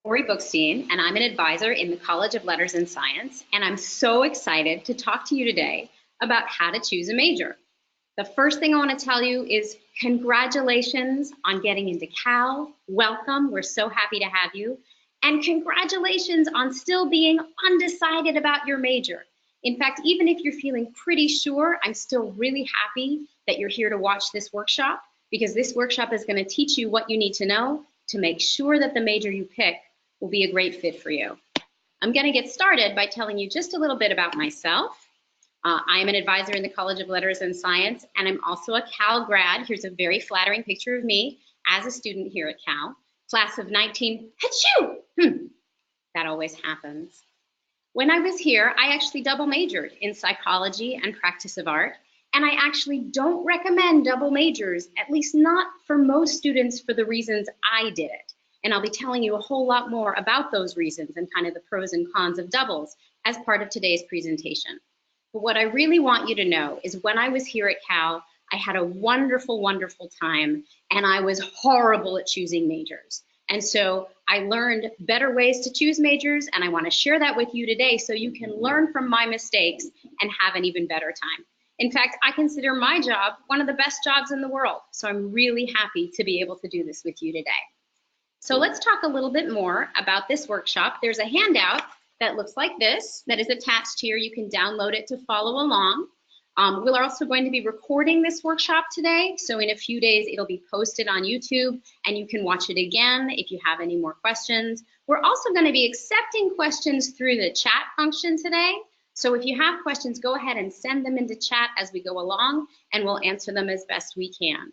Ori Bookstein, and I'm an advisor in the College of Letters and Science, and I'm so excited to talk to you today about how to choose a major. The first thing I want to tell you is congratulations on getting into Cal. Welcome, we're so happy to have you. And congratulations on still being undecided about your major. In fact, even if you're feeling pretty sure, I'm still really happy that you're here to watch this workshop, because this workshop is going to teach you what you need to know to make sure that the major you pick will be a great fit for you. I'm going to get started by telling you just a little bit about myself. I am an advisor in the College of Letters and Science, and I'm also a Cal grad. Here's a very flattering picture of me as a student here at Cal, class of 19, achoo! That always happens. When I was here, I actually double majored in psychology and practice of art, and I actually don't recommend double majors, at least not for most students, for the reasons I did it. And I'll be telling you a whole lot more about those reasons and kind of the pros and cons of doubles as part of today's presentation. But what I really want you to know is when I was here at Cal, I had a wonderful, wonderful time, and I was horrible at choosing majors. And so I learned better ways to choose majors, and I want to share that with you today so you can learn from my mistakes and have an even better time. In fact, I consider my job one of the best jobs in the world, so I'm really happy to be able to do this with you today. So let's talk a little bit more about this workshop. There's a handout that looks like this that is attached here. You can download it to follow along. We're also going to be recording this workshop today, so in a few days it'll be posted on YouTube and you can watch it again if you have any more questions. We're also going to be accepting questions through the chat function today. So if you have questions, go ahead and send them into chat as we go along and we'll answer them as best we can.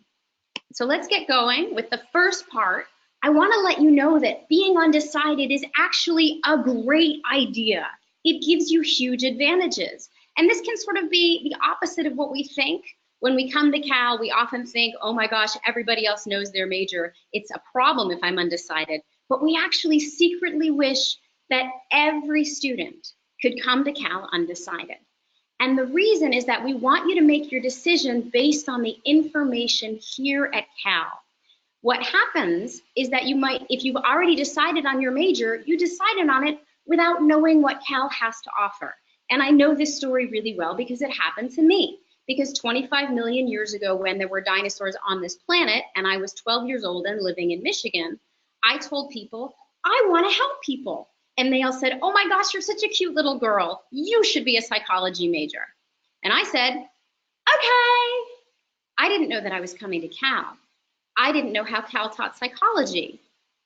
So let's get going with the first part. I want to let you know that being undecided is actually a great idea. It gives you huge advantages. And this can sort of be the opposite of what we think. When we come to Cal, we often think, oh my gosh, everybody else knows their major. It's a problem if I'm undecided. But we actually secretly wish that every student could come to Cal undecided. And the reason is that we want you to make your decision based on the information here at Cal. What happens is that you might, if you've already decided on your major, you decided on it without knowing what Cal has to offer. And I know this story really well because it happened to me. Because 25 million years ago, when there were dinosaurs on this planet, and I was 12 years old and living in Michigan, I told people, I want to help people. And they all said, oh my gosh, you're such a cute little girl. You should be a psychology major. And I said, okay. I didn't know that I was coming to Cal. I didn't know how Cal taught psychology,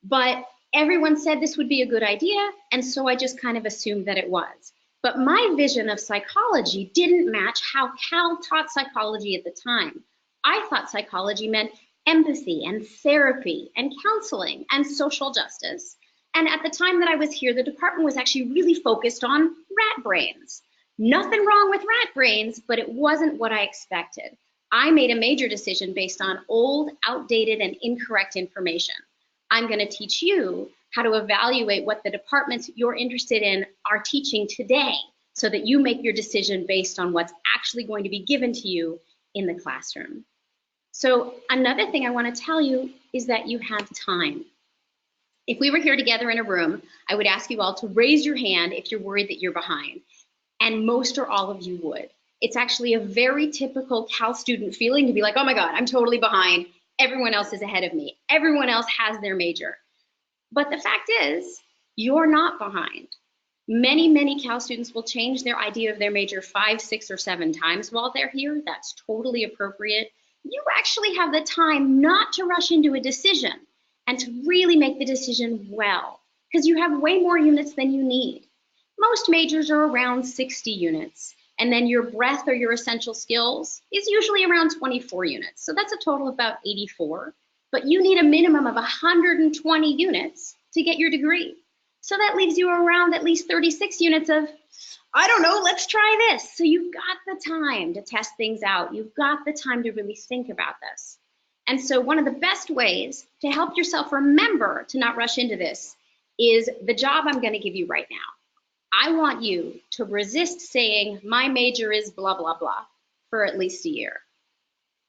but everyone said this would be a good idea, and so I just kind of assumed that it was. But my vision of psychology didn't match how Cal taught psychology at the time. I thought psychology meant empathy and therapy and counseling and social justice. And at the time that I was here, the department was actually really focused on rat brains. Nothing wrong with rat brains, but it wasn't what I expected. I made a major decision based on old, outdated, and incorrect information. I'm going to teach you how to evaluate what the departments you're interested in are teaching today so that you make your decision based on what's actually going to be given to you in the classroom. So another thing I want to tell you is that you have time. If we were here together in a room, I would ask you all to raise your hand if you're worried that you're behind, and most or all of you would. It's actually a very typical Cal student feeling to be like, oh my God, I'm totally behind. Everyone else is ahead of me. Everyone else has their major. But the fact is, you're not behind. Many, many Cal students will change their idea of their major 5, 6, or 7 times while they're here. That's totally appropriate. You actually have the time not to rush into a decision and to really make the decision well, because you have way more units than you need. Most majors are around 60 units. And then your breadth or your essential skills is usually around 24 units. So that's a total of about 84. But you need a minimum of 120 units to get your degree. So that leaves you around at least 36 units of, I don't know, let's try this. So you've got the time to test things out. You've got the time to really think about this. And so one of the best ways to help yourself remember to not rush into this is the job I'm going to give you right now. I want you to resist saying, my major is blah, blah, blah, for at least a year.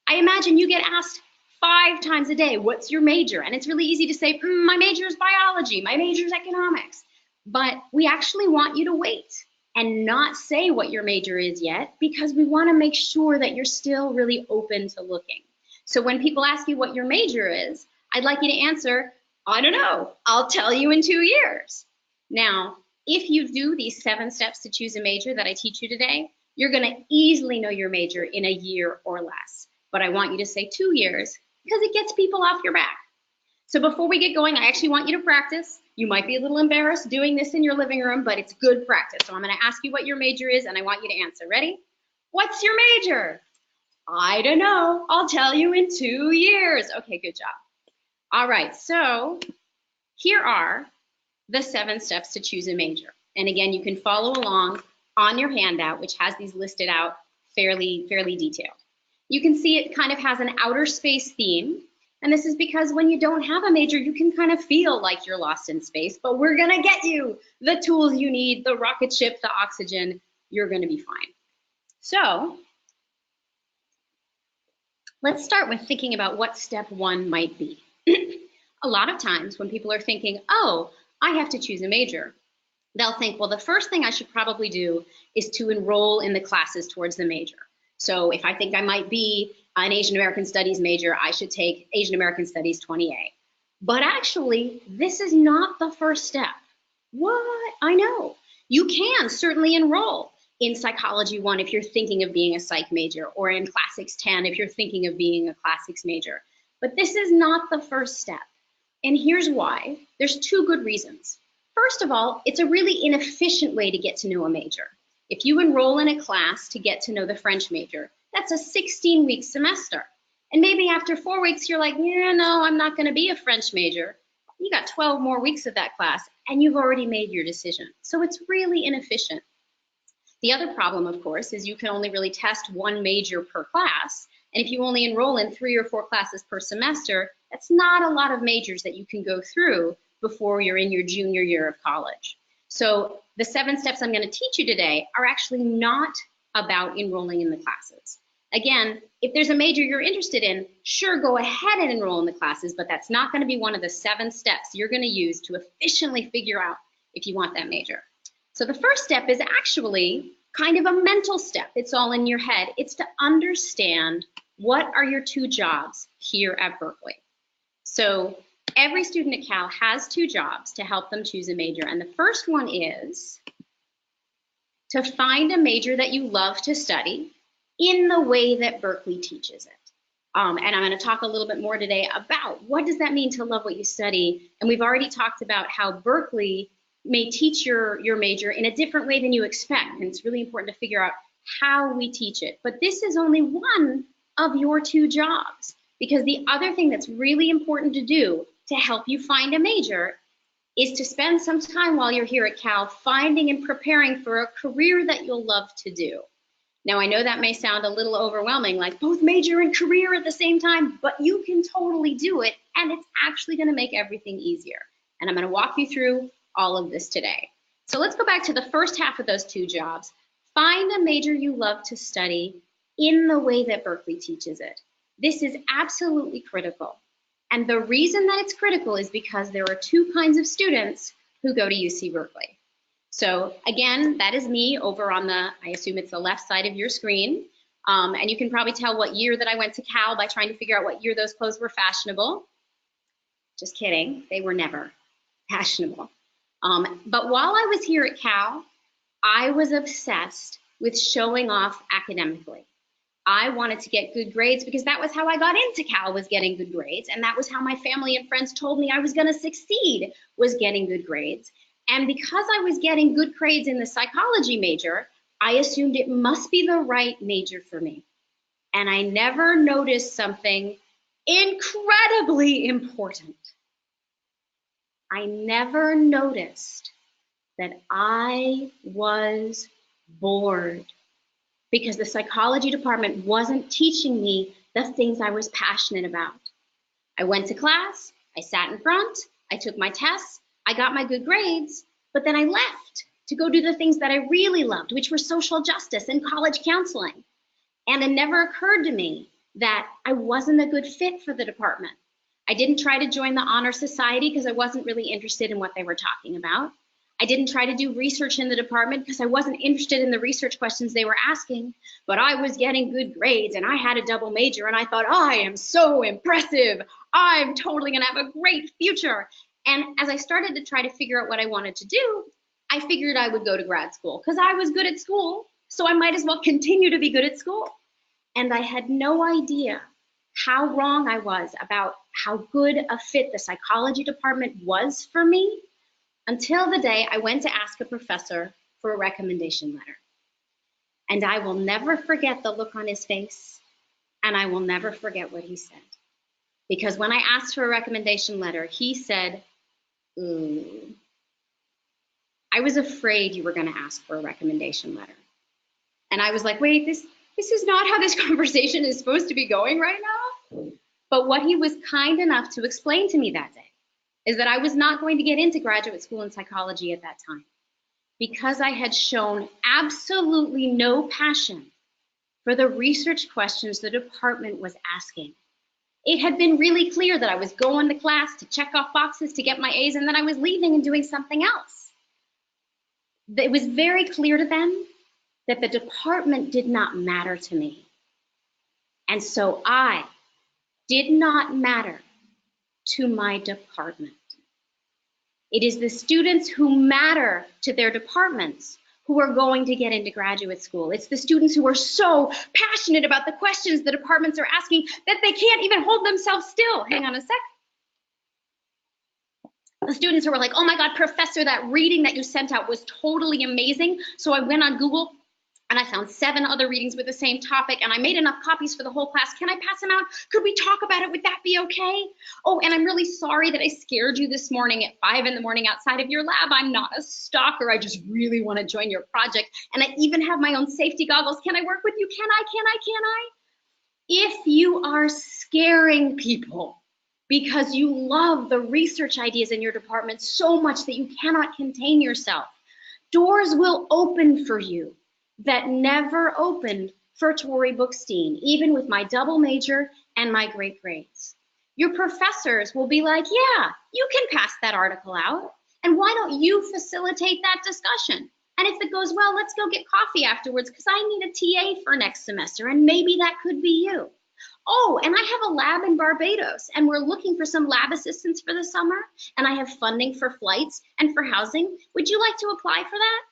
I imagine you get asked 5 times a day, what's your major? And it's really easy to say, my major is biology, my major is economics. But we actually want you to wait and not say what your major is yet, because we want to make sure that you're still really open to looking. So when people ask you what your major is, I'd like you to answer, I don't know, I'll tell you in 2 years. Now, if you do these 7 steps to choose a major that I teach you today, you're going to easily know your major in a year or less. But I want you to say 2 years because it gets people off your back. So before we get going, I actually want you to practice. You might be a little embarrassed doing this in your living room, but it's good practice. So I'm going to ask you what your major is, and I want you to answer. Ready? What's your major? I don't know. I'll tell you in 2 years. Okay, good job. All right, so here are the 7 steps to choose a major. And again, you can follow along on your handout, which has these listed out fairly detailed. You can see it kind of has an outer space theme. And this is because when you don't have a major, you can kind of feel like you're lost in space, but we're gonna get you the tools you need, the rocket ship, the oxygen, you're gonna be fine. So let's start with thinking about what step 1 might be. A lot of times when people are thinking, oh, I have to choose a major, they'll think, well, the first thing I should probably do is to enroll in the classes towards the major. So if I think I might be an Asian American Studies major, I should take Asian American Studies 20A. But actually, this is not the first step. What? I know. You can certainly enroll in Psychology 1 if you're thinking of being a psych major, or in Classics 10 if you're thinking of being a classics major. But this is not the first step. And here's why. There's 2 good reasons. First of all, it's a really inefficient way to get to know a major. If you enroll in a class to get to know the French major, that's a 16-week semester. And maybe after 4 weeks, you're like, yeah, no, I'm not going to be a French major. You got 12 more weeks of that class, and you've already made your decision. So it's really inefficient. The other problem, of course, is you can only really test 1 major per class. And if you only enroll in 3 or 4 classes per semester, that's not a lot of majors that you can go through before you're in your junior year of college. So the 7 steps I'm going to teach you today are actually not about enrolling in the classes. Again, if there's a major you're interested in, sure, go ahead and enroll in the classes, but that's not going to be one of the 7 steps you're going to use to efficiently figure out if you want that major. So the first step is actually kind of a mental step. It's all in your head. It's to understand what are your 2 jobs here at Berkeley. So every student at Cal has 2 jobs to help them choose a major. And the first one is to find a major that you love to study in the way that Berkeley teaches it. And I'm going to talk a little bit more today about what does that mean to love what you study. And we've already talked about how Berkeley may teach your major in a different way than you expect. And it's really important to figure out how we teach it. But this is only one of your 2 jobs, because the other thing that's really important to do to help you find a major is to spend some time while you're here at Cal finding and preparing for a career that you'll love to do. Now, I know that may sound a little overwhelming, like both major and career at the same time, but you can totally do it, and it's actually going to make everything easier. And I'm going to walk you through all of this today. So let's go back to the first half of those 2 jobs. Find a major you love to study in the way that Berkeley teaches it. This is absolutely critical. And the reason that it's critical is because there are 2 kinds of students who go to UC Berkeley. So again, that is me over on the, I assume it's the left side of your screen. And you can probably tell what year that I went to Cal by trying to figure out what year those clothes were fashionable. Just kidding, they were never fashionable. But while I was here at Cal, I was obsessed with showing off academically. I wanted to get good grades because that was how I got into Cal, was getting good grades. And that was how my family and friends told me I was going to succeed, was getting good grades. And because I was getting good grades in the psychology major, I assumed it must be the right major for me. And I never noticed something incredibly important. I never noticed that I was bored, because the psychology department wasn't teaching me the things I was passionate about. I went to class, I sat in front, I took my tests, I got my good grades, but then I left to go do the things that I really loved, which were social justice and college counseling. And it never occurred to me that I wasn't a good fit for the department. I didn't try to join the Honor Society because I wasn't really interested in what they were talking about. I didn't try to do research in the department because I wasn't interested in the research questions they were asking, but I was getting good grades and I had a double major and I thought, I am so impressive. I'm totally gonna have a great future. And as I started to try to figure out what I wanted to do, I figured I would go to grad school because I was good at school, so I might as well continue to be good at school. And I had no idea how wrong I was about how good a fit the psychology department was for me until the day I went to ask a professor for a recommendation letter. And I will never forget the look on his face, and I will never forget what he said. Because when I asked for a recommendation letter, he said, I was afraid you were going to ask for a recommendation letter. And I was like, wait, this is not how this conversation is supposed to be going right now. But what he was kind enough to explain to me that day is that I was not going to get into graduate school in psychology at that time because I had shown absolutely no passion for the research questions the department was asking. It had been really clear that I was going to class to check off boxes to get my A's, and then I was leaving and doing something else. It was very clear to them that the department did not matter to me. And so I did not matter to my department. It is the students who matter to their departments who are going to get into graduate school. It's the students who are so passionate about the questions the departments are asking that they can't even hold themselves still. Hang on a sec. The students who were like, oh my God, professor, that reading that you sent out was totally amazing. So I went on Google and I found 7 other readings with the same topic, and I made enough copies for the whole class. Can I pass them out? Could we talk about it? Would that be okay? Oh, and I'm really sorry that I scared you this morning at 5 in the morning outside of your lab. I'm not a stalker. I just really want to join your project. And I even have my own safety goggles. Can I work with you? Can I? If you are scaring people because you love the research ideas in your department so much that you cannot contain yourself, doors will open for you that never opened for Tori Bookstein, even with my double major and my great grades. Your professors will be like, yeah, you can pass that article out, and why don't you facilitate that discussion? And if it goes well, let's go get coffee afterwards because I need a TA for next semester, and maybe that could be you. Oh, and I have a lab in Barbados, and we're looking for some lab assistants for the summer, and I have funding for flights and for housing. Would you like to apply for that?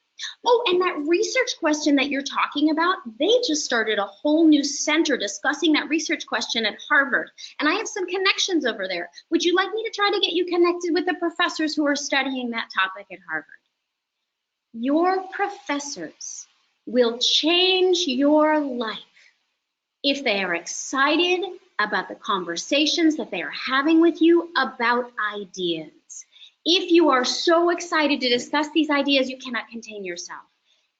Oh, and that research question that you're talking about, they just started a whole new center discussing that research question at Harvard. And I have some connections over there. Would you like me to try to get you connected with the professors who are studying that topic at Harvard? Your professors will change your life if they are excited about the conversations that they are having with you about ideas. If you are so excited to discuss these ideas, you cannot contain yourself.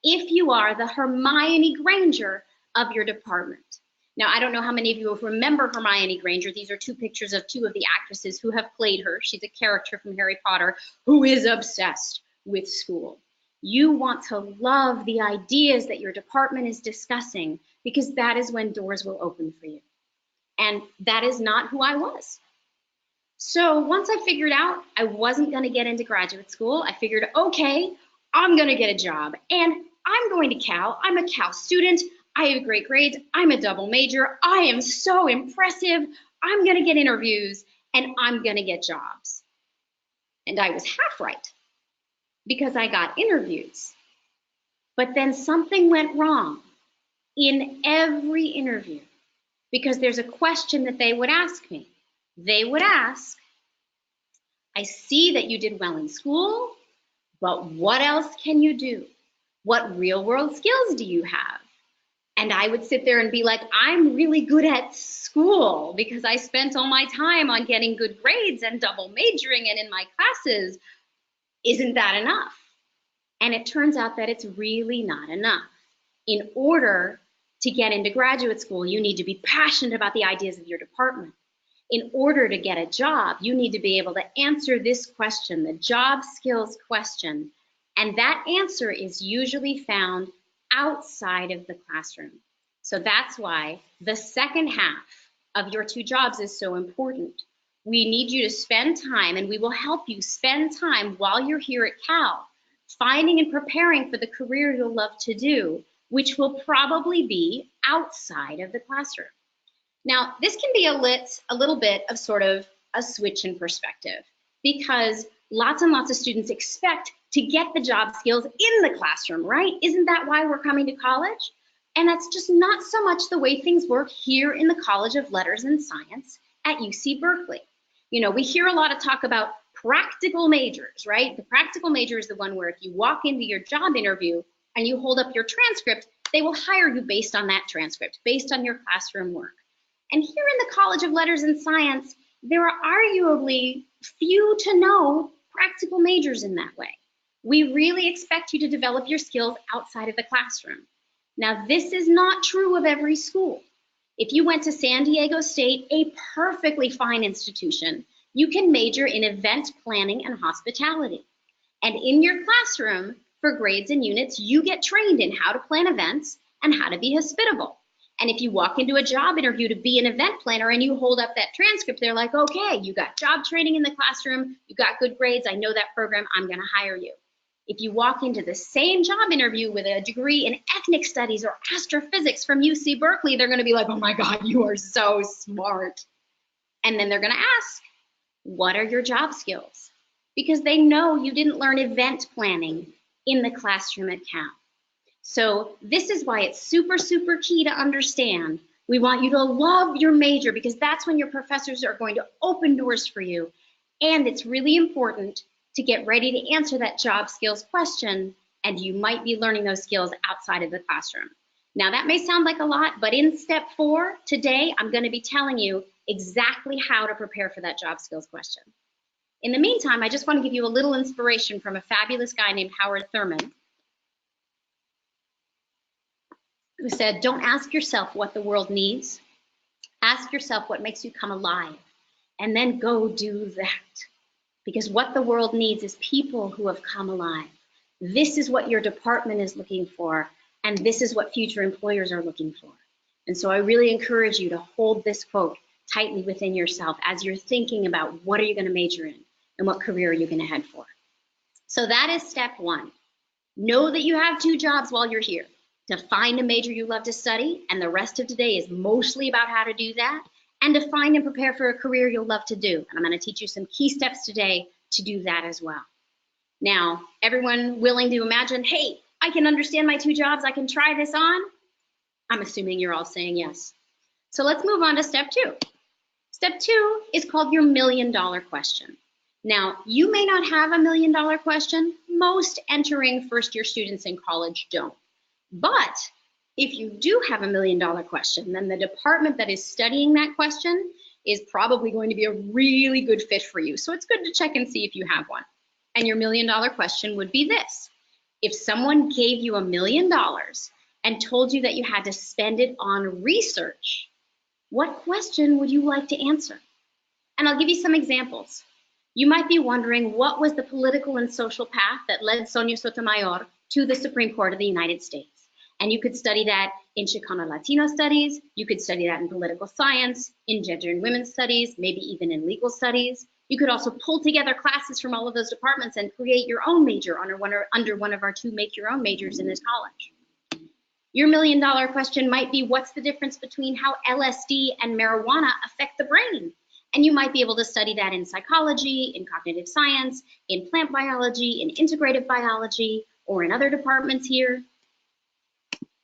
If you are the Hermione Granger of your department. Now, I don't know how many of you remember Hermione Granger. These are 2 pictures of 2 of the actresses who have played her. She's a character from Harry Potter who is obsessed with school. You want to love the ideas that your department is discussing because that is when doors will open for you. And that is not who I was. So once I figured out I wasn't going to get into graduate school, I figured, okay, I'm going to get a job and I'm going to Cal. I'm a Cal student. I have great grades. I'm a double major. I am so impressive. I'm going to get interviews and I'm going to get jobs. And I was half right because I got interviews. But then something went wrong in every interview because there's a question that they would ask me. They would ask, I see that you did well in school, but what else can you do? What real world skills do you have? And I would sit there and be like, I'm really good at school because I spent all my time on getting good grades and double majoring and in my classes. Isn't that enough? And it turns out that it's really not enough. In order to get into graduate school, you need to be passionate about the ideas of your department. In order to get a job, you need to be able to answer this question, the job skills question, and that answer is usually found outside of the classroom. So that's why the second half of your 2 jobs is so important. We need you to spend time, and we will help you spend time while you're here at Cal, finding and preparing for the career you'll love to do, which will probably be outside of the classroom. Now, this can be a little bit of sort of a switch in perspective, because lots and lots of students expect to get the job skills in the classroom, right? Isn't that why we're coming to college? And that's just not so much the way things work here in the College of Letters and Science at UC Berkeley. You know, we hear a lot of talk about practical majors, right? The practical major is the one where if you walk into your job interview and you hold up your transcript, they will hire you based on that transcript, based on your classroom work. And here in the College of Letters and Science, there are arguably few to no practical majors in that way. We really expect you to develop your skills outside of the classroom. Now, this is not true of every school. If you went to San Diego State, a perfectly fine institution, you can major in event planning and hospitality. And in your classroom, for grades and units, you get trained in how to plan events and how to be hospitable. And if you walk into a job interview to be an event planner and you hold up that transcript, they're like, okay, you got job training in the classroom, you got good grades, I know that program, I'm gonna hire you. If you walk into the same job interview with a degree in ethnic studies or astrophysics from UC Berkeley, they're gonna be like, oh my God, you are so smart. And then they're gonna ask, what are your job skills? Because they know you didn't learn event planning in the classroom at Cal. So this is why it's super, super key to understand. We want you to love your major because that's when your professors are going to open doors for you. And it's really important to get ready to answer that job skills question, and you might be learning those skills outside of the classroom. Now that may sound like a lot, but in step 4 today, I'm going to be telling you exactly how to prepare for that job skills question. In the meantime, I just want to give you a little inspiration from a fabulous guy named Howard Thurman, who said, don't ask yourself what the world needs. Ask yourself what makes you come alive, and then go do that. Because what the world needs is people who have come alive. This is what your department is looking for, and this is what future employers are looking for. And so I really encourage you to hold this quote tightly within yourself as you're thinking about what are you going to major in and what career are you going to head for. So that is step 1. Know that you have 2 jobs while you're here. To find a major you love to study, and the rest of today is mostly about how to do that, and to find and prepare for a career you'll love to do. And I'm going to teach you some key steps today to do that as well. Now, everyone willing to imagine, hey, I can understand my 2 jobs, I can try this on? I'm assuming you're all saying yes. So let's move on to step 2. Step 2 is called your $1 million question. Now, you may not have a $1 million question. Most entering first-year students in college don't. But if you do have a $1 million question, then the department that is studying that question is probably going to be a really good fit for you. So it's good to check and see if you have one. And your $1 million question would be this. If someone gave you $1 million and told you that you had to spend it on research, what question would you like to answer? And I'll give you some examples. You might be wondering, what was the political and social path that led Sonia Sotomayor to the Supreme Court of the United States? And you could study that in Chicano Latino studies, you could study that in political science, in gender and women's studies, maybe even in legal studies. You could also pull together classes from all of those departments and create your own major under one of our 2 make your own majors in this college. Your $1 million question might be, what's the difference between how LSD and marijuana affect the brain? And you might be able to study that in psychology, in cognitive science, in plant biology, in integrative biology, or in other departments here.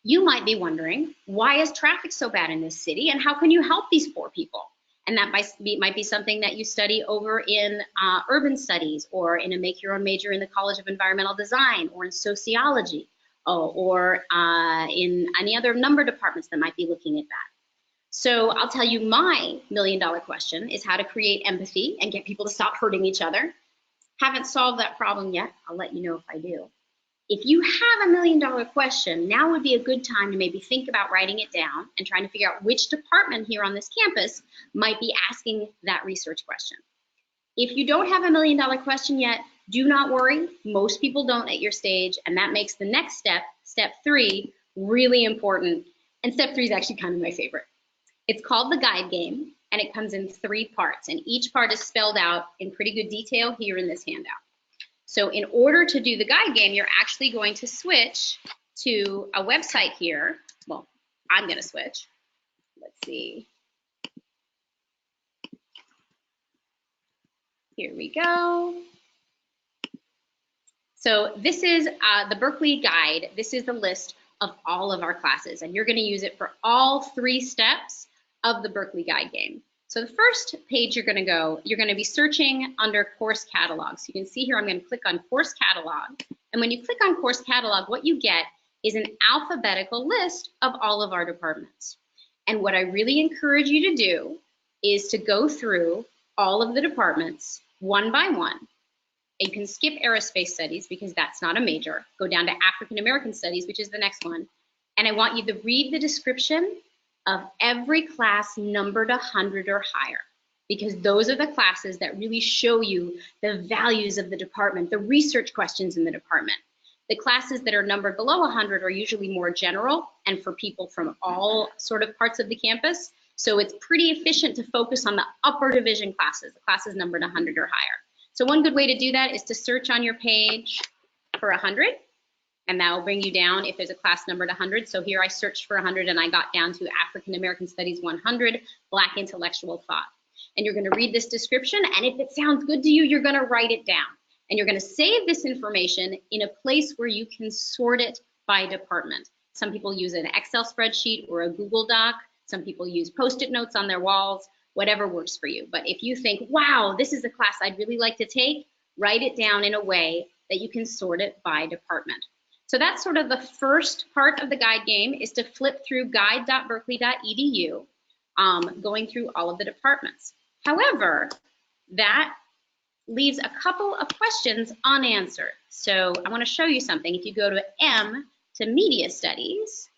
You might be wondering, why is traffic so bad in this city, and how can you help these poor people? And that might be something that you study over in urban studies, or in a make your own major in the College of Environmental Design, or in sociology, or in any other number of departments that might be looking at that. So I'll tell you, my $1 million question is how to create empathy and get people to stop hurting each other. Haven't solved that problem yet. I'll let you know if I do. If you have $1 million question, now would be a good time to maybe think about writing it down and trying to figure out which department here on this campus might be asking that research question. If you don't have $1 million question yet, do not worry. Most people don't at your stage, and that makes the next step, step 3, really important. And step 3 is actually kind of my favorite. It's called the guide game, and it comes in 3 parts, and each part is spelled out in pretty good detail here in this handout. So in order to do the guide game, you're actually going to switch to a website here. Well, I'm going to switch. Let's see. Here we go. So this is the Berkeley Guide. This is the list of all of our classes, and you're going to use it for all 3 steps of the Berkeley Guide game. So the first page you're going to be searching under course catalog. So you can see here I'm going to click on course catalog, and when you click on course catalog, what you get is an alphabetical list of all of our departments. And what I really encourage you to do is to go through all of the departments one by one. You can skip aerospace studies because that's not a major. Go down to African American studies, which is the next one. And I want you to read the description of every class numbered 100 or higher, because those are the classes that really show you the values of the department, the research questions in the department. The classes that are numbered below 100 are usually more general and for people from all sort of parts of the campus. So it's pretty efficient to focus on the upper division classes, the classes numbered 100 or higher. So one good way to do that is to search on your page for 100, and that will bring you down if there's a class numbered 100. So here I searched for 100 and I got down to African American Studies 100, Black Intellectual Thought. And you're going to read this description, and if it sounds good to you, you're going to write it down. And you're going to save this information in a place where you can sort it by department. Some people use an Excel spreadsheet or a Google Doc. Some people use Post-it notes on their walls. Whatever works for you. But if you think, wow, this is a class I'd really like to take, write it down in a way that you can sort it by department. So that's sort of the first part of the guide game, is to flip through guide.berkeley.edu, going through all of the departments. However, that leaves a couple of questions unanswered. So I want to show you something. If you go to M, to Media Studies,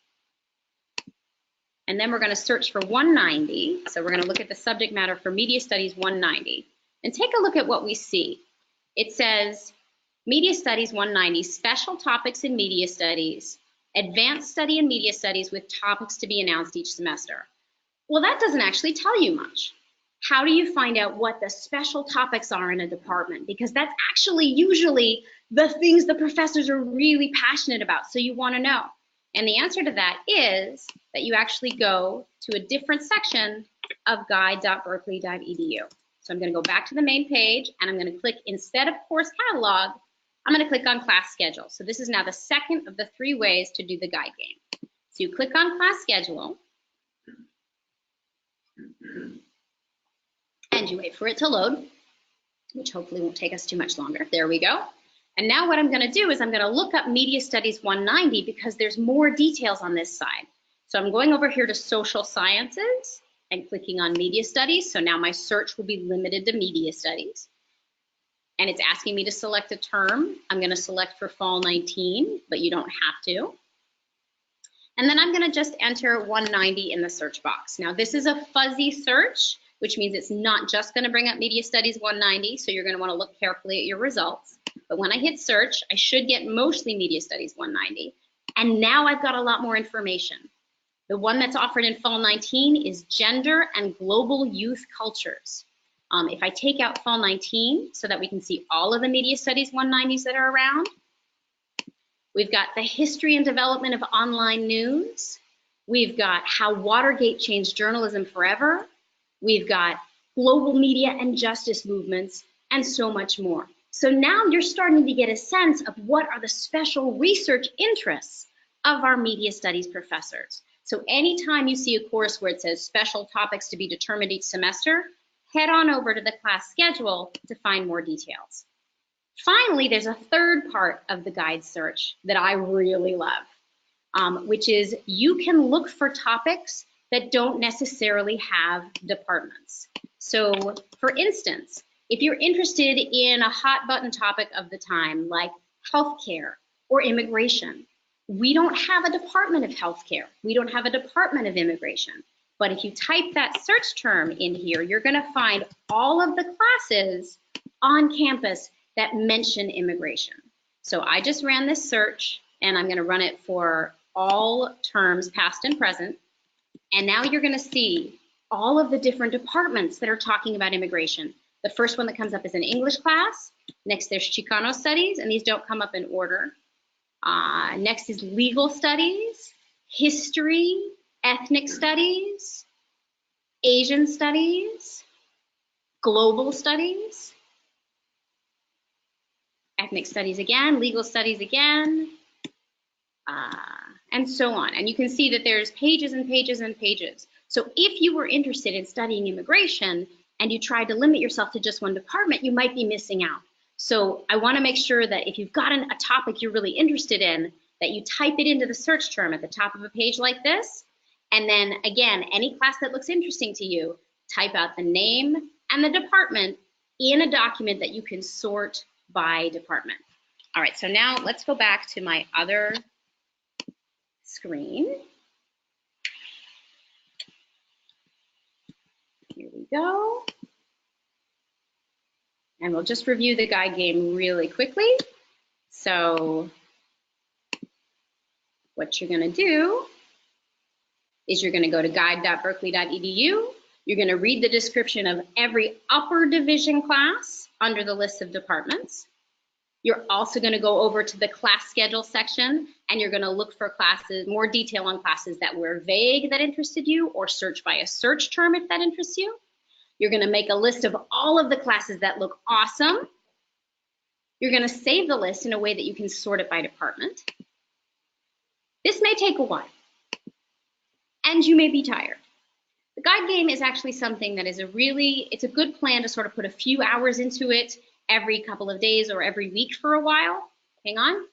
and then we're going to search for 190. So we're going to look at the subject matter for Media Studies 190. And take a look at what we see. It says, Media Studies 190, Special Topics in Media Studies, Advanced Study in Media Studies with topics to be announced each semester. Well, that doesn't actually tell you much. How do you find out what the special topics are in a department? Because that's actually usually the things the professors are really passionate about, so you want to know. And the answer to that is that you actually go to a different section of guide.berkeley.edu. So I'm going to go back to the main page, and I'm going to click, instead of course catalog, I'm going to click on class schedule. So this is now the second of the 3 ways to do the guide game. So you click on class schedule, and you wait for it to load, which hopefully won't take us too much longer. There we go. And now what I'm going to do is I'm going to look up Media Studies 190 because there's more details on this side. So I'm going over here to Social Sciences and clicking on Media Studies. So now my search will be limited to Media Studies. And it's asking me to select a term. I'm going to select for Fall 19, but you don't have to. And then I'm going to just enter 190 in the search box. Now this is a fuzzy search, which means it's not just going to bring up Media Studies 190, so you're going to want to look carefully at your results. But when I hit search, I should get mostly Media Studies 190. And now I've got a lot more information. The one that's offered in Fall 19 is Gender and Global Youth Cultures. If I take out Fall 19 so that we can see all of the Media Studies 190s that are around, we've got the history and development of online news. We've got how Watergate changed journalism forever. We've got global media and justice movements, and so much more. So now you're starting to get a sense of what are the special research interests of our media studies professors. So anytime you see a course where it says special topics to be determined each semester, head on over to the class schedule to find more details. Finally, there's a third part of the guide search that I really love, which is you can look for topics that don't necessarily have departments. So for instance, if you're interested in a hot button topic of the time, like healthcare or immigration, we don't have a department of healthcare. We don't have a department of immigration. But if you type that search term in here, you're going to find all of the classes on campus that mention immigration. So I just ran this search, and I'm going to run it for all terms past and present. And now you're going to see all of the different departments that are talking about immigration. The first one that comes up is an English class. Next, there's Chicano studies, and these don't come up in order. Next is legal studies, history, ethnic studies, Asian studies, global studies, ethnic studies again, legal studies again, and so on. And you can see that there's pages and pages and pages. So if you were interested in studying immigration and you tried to limit yourself to just one department, you might be missing out. So I want to make sure that if you've got a topic you're really interested in, that you type it into the search term at the top of a page like this. And then again, any class that looks interesting to you, type out the name and the department in a document that you can sort by department. All right, so now let's go back to my other screen. Here we go. And we'll just review the guide game really quickly. So what you're going to do is you're going to go to guide.berkeley.edu. You're going to read the description of every upper division class under the list of departments. You're also going to go over to the class schedule section, and you're going to look for classes, more detail on classes that were vague that interested you, or search by a search term if that interests you. You're going to make a list of all of the classes that look awesome. You're going to save the list in a way that you can sort it by department. This may take a while, and you may be tired. The guide game is actually something that is it's a good plan to sort of put a few hours into it every couple of days or every week for a while. Hang on.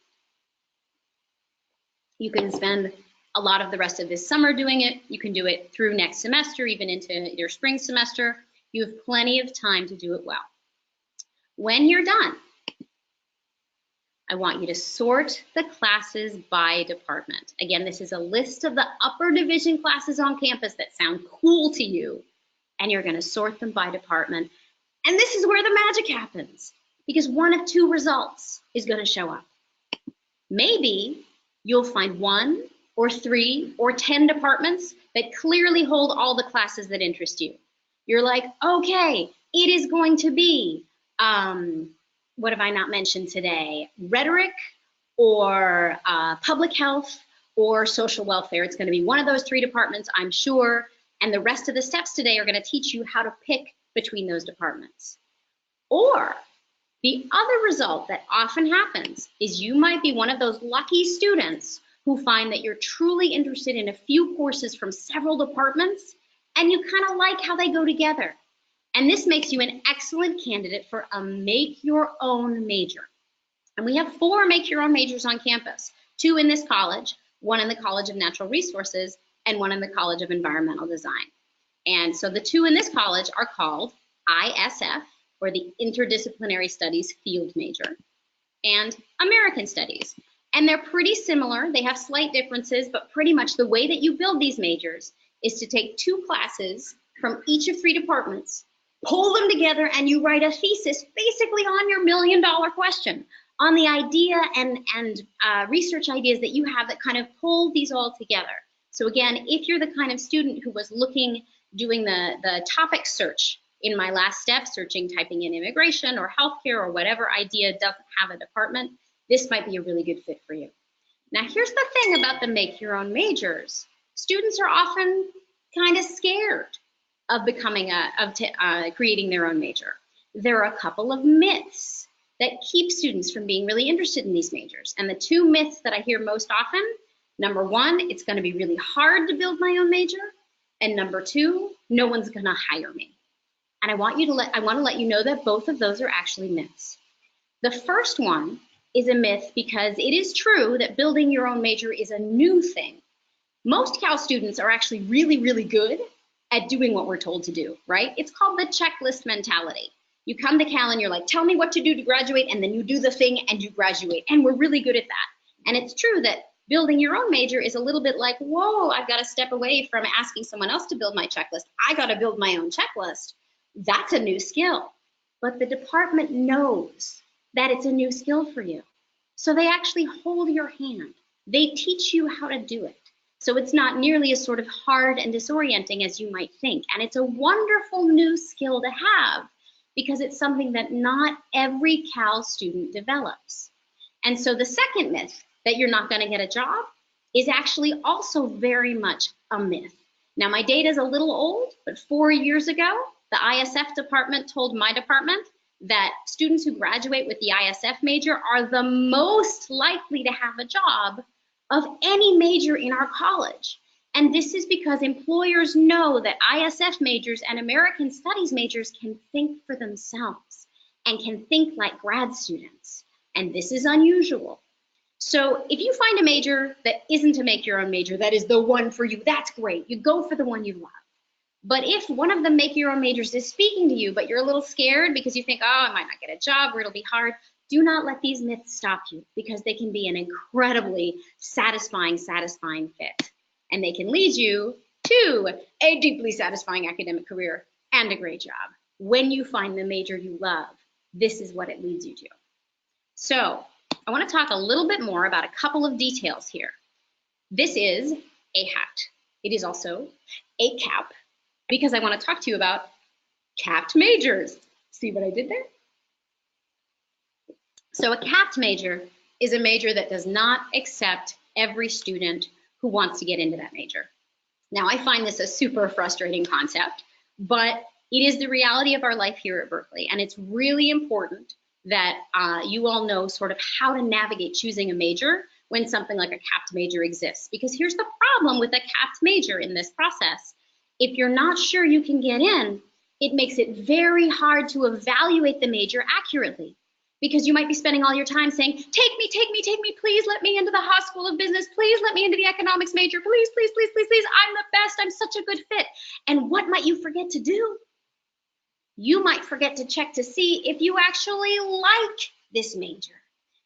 You can spend a lot of the rest of this summer doing it. You can do it through next semester, even into your spring semester. You have plenty of time to do it well. When you're done, I want you to sort the classes by department. Again, this is a list of the upper division classes on campus that sound cool to you, and you're going to sort them by department. And this is where the magic happens, because one of two results is going to show up. Maybe you'll find 1 or 3 or 10 departments that clearly hold all the classes that interest you. You're like, okay, it is going to be, what have I not mentioned today? Rhetoric or public health or social welfare. It's going to be one of those 3 departments, I'm sure. And the rest of the steps today are going to teach you how to pick between those departments. Or the other result that often happens is you might be one of those lucky students who find that you're truly interested in a few courses from several departments, and you kind of like how they go together. And this makes you an excellent candidate for a make your own major. And we have 4 make your own majors on campus, 2 in this college, 1 in the College of Natural Resources, and 1 in the College of Environmental Design. And so the 2 in this college are called ISF, or the Interdisciplinary Studies Field Major, and American Studies. And they're pretty similar. They have slight differences, but pretty much the way that you build these majors is to take 2 classes from each of 3 departments, pull them together, and you write a thesis basically on your $1 million question, on the idea and research ideas that you have that kind of pull these all together. So again, if you're the kind of student who was doing the topic search in my last step, typing in immigration or healthcare or whatever idea doesn't have a department, this might be a really good fit for you. Now, here's the thing about the make your own majors. Students are often kind of scared of creating their own major. There are a couple of myths that keep students from being really interested in these majors. And the 2 myths that I hear most often, number 1, it's going to be really hard to build my own major. And number 2, no one's going to hire me. And I want to let you know that both of those are actually myths. The first one is a myth because it is true that building your own major is a new thing. Most Cal students are actually really, really good at doing what we're told to do, right? It's called the checklist mentality. You come to Cal and you're like, tell me what to do to graduate, and then you do the thing and you graduate. And we're really good at that. And it's true that building your own major is a little bit like, whoa, I've got to step away from asking someone else to build my checklist. I got to build my own checklist. That's a new skill. But the department knows that it's a new skill for you. So they actually hold your hand. They teach you how to do it. So it's not nearly as sort of hard and disorienting as you might think. And it's a wonderful new skill to have because it's something that not every Cal student develops. And so the second myth, that you're not going to get a job, is actually also very much a myth. Now, my data is a little old, but 4 years ago, the ISF department told my department that students who graduate with the ISF major are the most likely to have a job of any major in our college. And this is because employers know that ISF majors and American Studies majors can think for themselves and can think like grad students. And this is unusual. So if you find a major that isn't a make your own major, that is the one for you, that's great. You go for the one you love. But if one of the make your own majors is speaking to you, but you're a little scared because you think, oh, I might not get a job or it'll be hard, do not let these myths stop you because they can be an incredibly satisfying fit. And they can lead you to a deeply satisfying academic career and a great job. When you find the major you love, this is what it leads you to. So I want to talk a little bit more about a couple of details here. This is a hat. It is also a cap because I want to talk to you about capped majors. See what I did there? So a capped major is a major that does not accept every student who wants to get into that major. Now, I find this a super frustrating concept, but it is the reality of our life here at Berkeley, and it's really important that you all know sort of how to navigate choosing a major when something like a capped major exists. Because here's the problem with a capped major in this process. If you're not sure you can get in, it makes it very hard to evaluate the major accurately. Because you might be spending all your time saying, take me, please let me into the Haas School of Business, please let me into the economics major, please, please, please, please, please, I'm the best, I'm such a good fit. And what might you forget to do? You might forget to check to see if you actually like this major.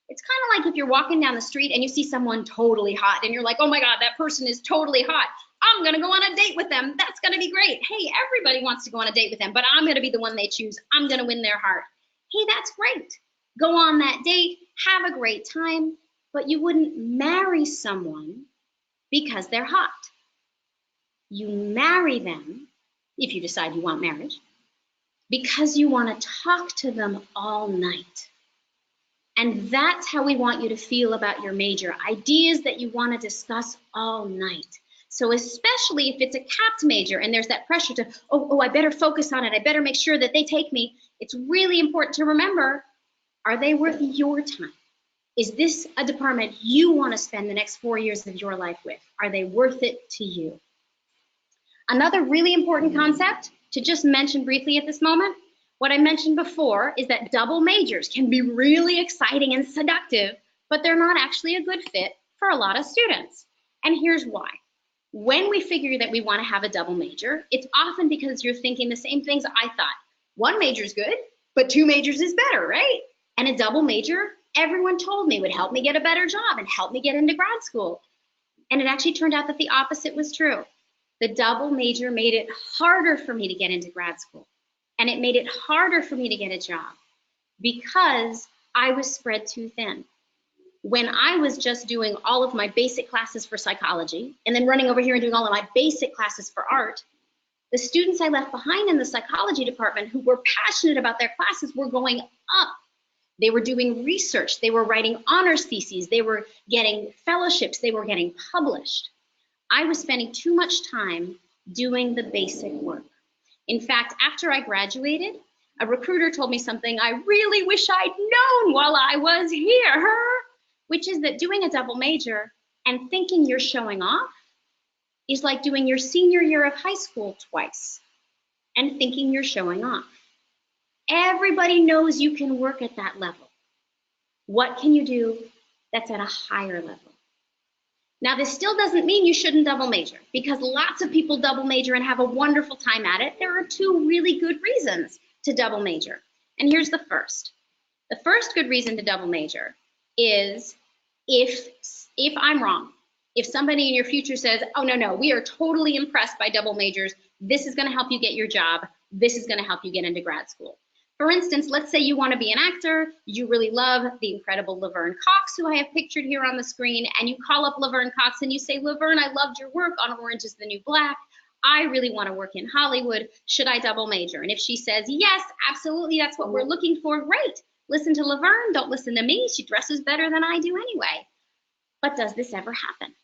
It's kind of like if you're walking down the street and you see someone totally hot and you're like, oh my God, that person is totally hot. I'm gonna go on a date with them, that's gonna be great. Hey, everybody wants to go on a date with them, but I'm gonna be the one they choose. I'm gonna win their heart. Hey, that's great. Go on that date, have a great time, but you wouldn't marry someone because they're hot. You marry them, if you decide you want marriage, because you want to talk to them all night. And that's how we want you to feel about your major, ideas that you want to discuss all night. So especially if it's a capped major and there's that pressure to, I better focus on it, I better make sure that they take me, it's really important to remember, are they worth your time? Is this a department you want to spend the next 4 years of your life with? Are they worth it to you? Another really important concept to just mention briefly at this moment, what I mentioned before is that double majors can be really exciting and seductive, but they're not actually a good fit for a lot of students. And here's why. When we figure that we want to have a double major, it's often because you're thinking the same things I thought. One major is good, but 2 majors is better, right? And a double major, everyone told me, would help me get a better job and help me get into grad school. And it actually turned out that the opposite was true. The double major made it harder for me to get into grad school. And it made it harder for me to get a job because I was spread too thin. When I was just doing all of my basic classes for psychology and then running over here and doing all of my basic classes for art, the students I left behind in the psychology department who were passionate about their classes were going up. They were doing research, they were writing honors theses, they were getting fellowships, they were getting published. I was spending too much time doing the basic work. In fact, after I graduated, a recruiter told me something I really wish I'd known while I was here, which is that doing a double major and thinking you're showing off is like doing your senior year of high school twice and thinking you're showing off. Everybody knows you can work at that level. What can you do that's at a higher level? Now, this still doesn't mean you shouldn't double major because lots of people double major and have a wonderful time at it. There are 2 really good reasons to double major. And here's the first. The first good reason to double major is if I'm wrong, if somebody in your future says, oh, no, we are totally impressed by double majors, this is going to help you get your job, this is going to help you get into grad school. For instance, let's say you want to be an actor, you really love the incredible Laverne Cox, who I have pictured here on the screen, and you call up Laverne Cox and you say, Laverne, I loved your work on Orange is the New Black. I really want to work in Hollywood. Should I double major? And if she says, yes, absolutely, that's what we're looking for, great. Listen to Laverne, don't listen to me. She dresses better than I do anyway. But does this ever happen?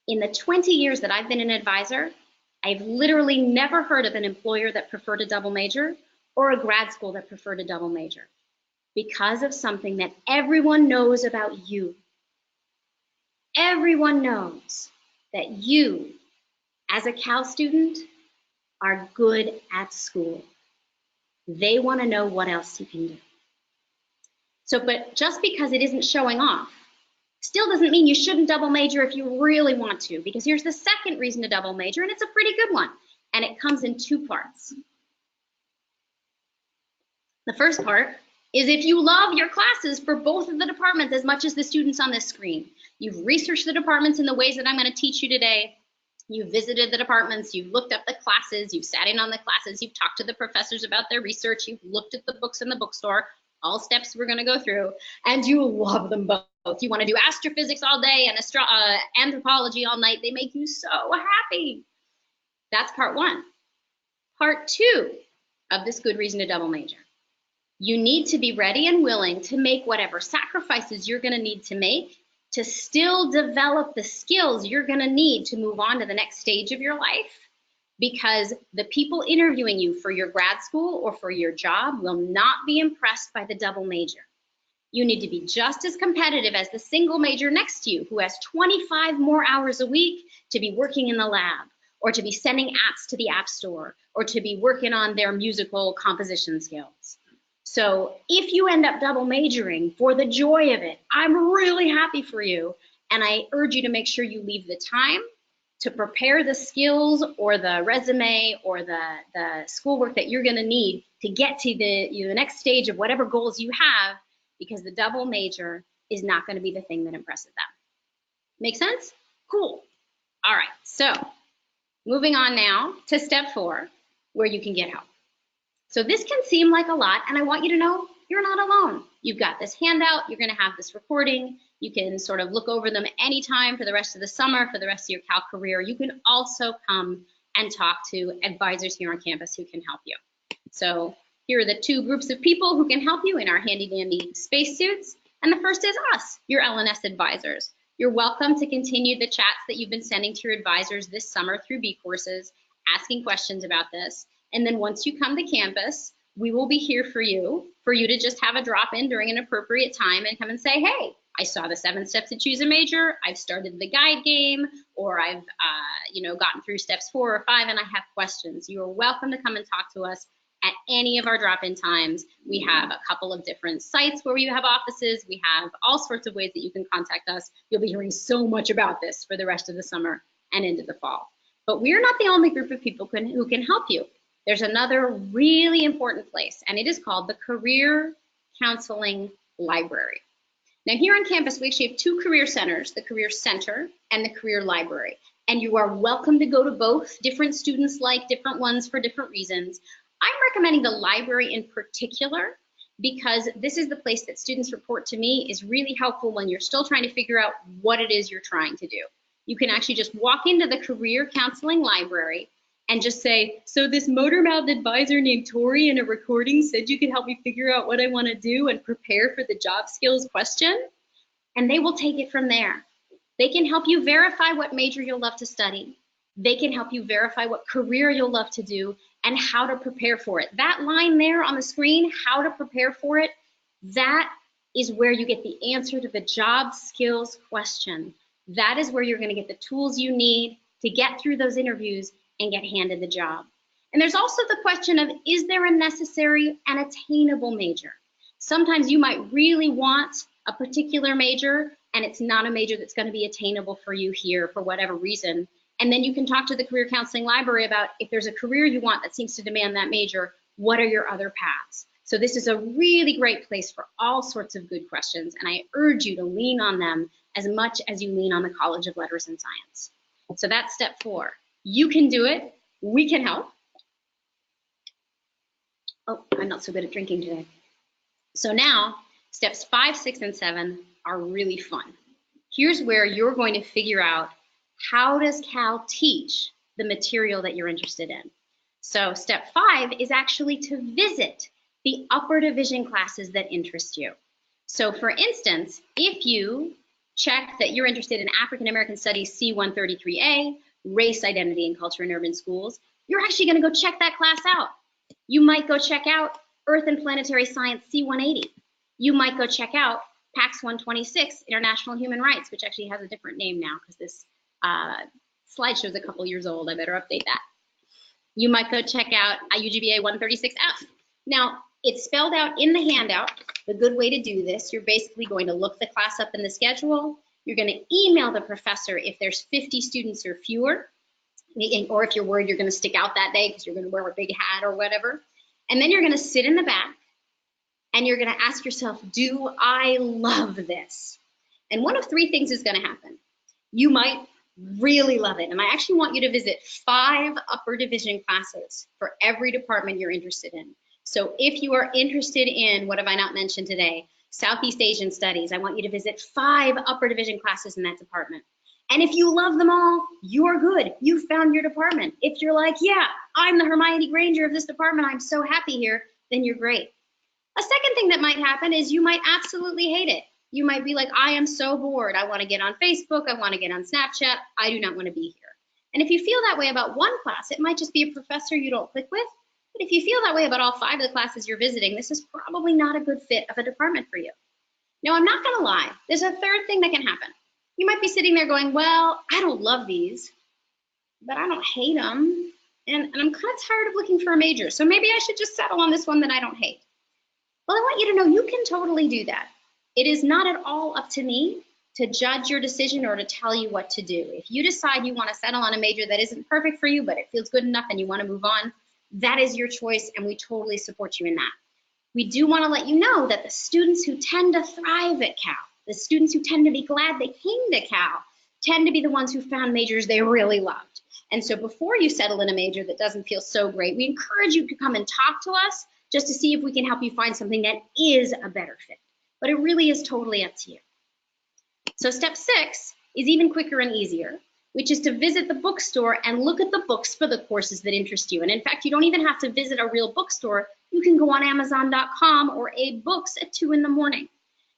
In the 20 years that I've been an advisor, I've literally never heard of an employer that preferred a double major or a grad school that preferred a double major because of something that everyone knows about you. Everyone knows that you, as a Cal student, are good at school. They want to know what else you can do. So, but just because it isn't showing off still doesn't mean you shouldn't double major if you really want to, because here's the second reason to double major, and it's a pretty good one, and it comes in two parts. The first part is if you love your classes for both of the departments as much as the students on this screen. You've researched the departments in the ways that I'm going to teach you today. You've visited the departments, you've looked up the classes, you've sat in on the classes, you've talked to the professors about their research, you've looked at the books in the bookstore, all steps we're going to go through, and you love them both. You want to do astrophysics all day and anthropology all night. They make you so happy. That's part one. Part two of this good reason to double major. You need to be ready and willing to make whatever sacrifices you're going to need to make to still develop the skills you're going to need to move on to the next stage of your life, because the people interviewing you for your grad school or for your job will not be impressed by the double major. You need to be just as competitive as the single major next to you who has 25 more hours a week to be working in the lab, or to be sending apps to the app store, or to be working on their musical composition skills. So if you end up double majoring for the joy of it, I'm really happy for you. And I urge you to make sure you leave the time to prepare the skills or the resume or the schoolwork that you're going to need to get to the next stage of whatever goals you have, because the double major is not going to be the thing that impresses them. Make sense? Cool. All right, so moving on now to step 4, where you can get help. So this can seem like a lot, and I want you to know you're not alone. You've got this handout, you're going to have this recording, you can sort of look over them anytime for the rest of the summer, for the rest of your Cal career. You can also come and talk to advisors here on campus who can help you. So here are the two groups of people who can help you in our handy dandy spacesuits. And the first is us, your LNS advisors. You're welcome to continue the chats that you've been sending to your advisors this summer through B courses, asking questions about this. And then once you come to campus, we will be here for you to just have a drop in during an appropriate time and come and say, hey, I saw the 7 steps to choose a major, I've started the guide game, or I've gotten through steps 4 or 5 and I have questions. You are welcome to come and talk to us at any of our drop-in times. We have a couple of different sites where we have offices. We have all sorts of ways that you can contact us. You'll be hearing so much about this for the rest of the summer and into the fall. But we're not the only group of people who can help you. There's another really important place, and it is called the Career Counseling Library. Now here on campus, we actually have 2 career centers, the Career Center and the Career Library. And you are welcome to go to both. Different students like different ones for different reasons. I'm recommending the library in particular because this is the place that students report to me is really helpful when you're still trying to figure out what it is you're trying to do. You can actually just walk into the Career Counseling Library and just say, so this motor-mouthed advisor named Tori in a recording said you could help me figure out what I want to do and prepare for the job skills question, and they will take it from there. They can help you verify what major you'll love to study. They can help you verify what career you'll love to do and how to prepare for it. That line there on the screen, how to prepare for it, that is where you get the answer to the job skills question. That is where you're going to get the tools you need to get through those interviews and get handed the job. And there's also the question of, is there a necessary and attainable major? Sometimes you might really want a particular major and it's not a major that's going to be attainable for you here for whatever reason. And then you can talk to the Career Counseling Library about if there's a career you want that seems to demand that major, what are your other paths? So this is a really great place for all sorts of good questions, and I urge you to lean on them as much as you lean on the College of Letters and Science. So that's step 4. You can do it. We can help. Oh, I'm not so good at drinking today. So now, steps 5, 6, and 7 are really fun. Here's where you're going to figure out, how does Cal teach the material that you're interested in? So step 5 is actually to visit the upper division classes that interest you. So for instance, if you check that you're interested in African American Studies C133A, Race, Identity, and Culture in Urban Schools, you're actually going to go check that class out. You might go check out Earth and Planetary Science C180. You might go check out PAX 126, International Human Rights, which actually has a different name now because this slideshow is a couple years old. I better update that. You might go check out UGBA 136F. Now, it's spelled out in the handout. The good way to do this, you're basically going to look the class up in the schedule. You're going to email the professor if there's 50 students or fewer, or if you're worried you're going to stick out that day because you're going to wear a big hat or whatever. And then you're going to sit in the back and you're going to ask yourself, do I love this? And one of 3 things is going to happen. You might really love it. And I actually want you to visit 5 upper division classes for every department you're interested in. So if you are interested in, what have I not mentioned today? Southeast Asian Studies, I want you to visit 5 upper division classes in that department. And if you love them all, you're good. You found your department. If you're like, yeah, I'm the Hermione Granger of this department, I'm so happy here, then you're great. A second thing that might happen is you might absolutely hate it. You might be like, I am so bored. I want to get on Facebook. I want to get on Snapchat. I do not want to be here. And if you feel that way about one class, it might just be a professor you don't click with. But if you feel that way about all 5 of the classes you're visiting, this is probably not a good fit of a department for you. Now, I'm not going to lie. There's a third thing that can happen. You might be sitting there going, well, I don't love these, but I don't hate them. And I'm kind of tired of looking for a major. So maybe I should just settle on this one that I don't hate. Well, I want you to know you can totally do that. It is not at all up to me to judge your decision or to tell you what to do. If you decide you want to settle on a major that isn't perfect for you, but it feels good enough and you want to move on, that is your choice, and we totally support you in that. We do want to let you know that the students who tend to thrive at Cal, the students who tend to be glad they came to Cal, tend to be the ones who found majors they really loved. And so before you settle in a major that doesn't feel so great, we encourage you to come and talk to us just to see if we can help you find something that is a better fit. But it really is totally up to you. So step 6 is even quicker and easier, which is to visit the bookstore and look at the books for the courses that interest you. And in fact, you don't even have to visit a real bookstore. You can go on Amazon.com or Abe Books at 2 in the morning.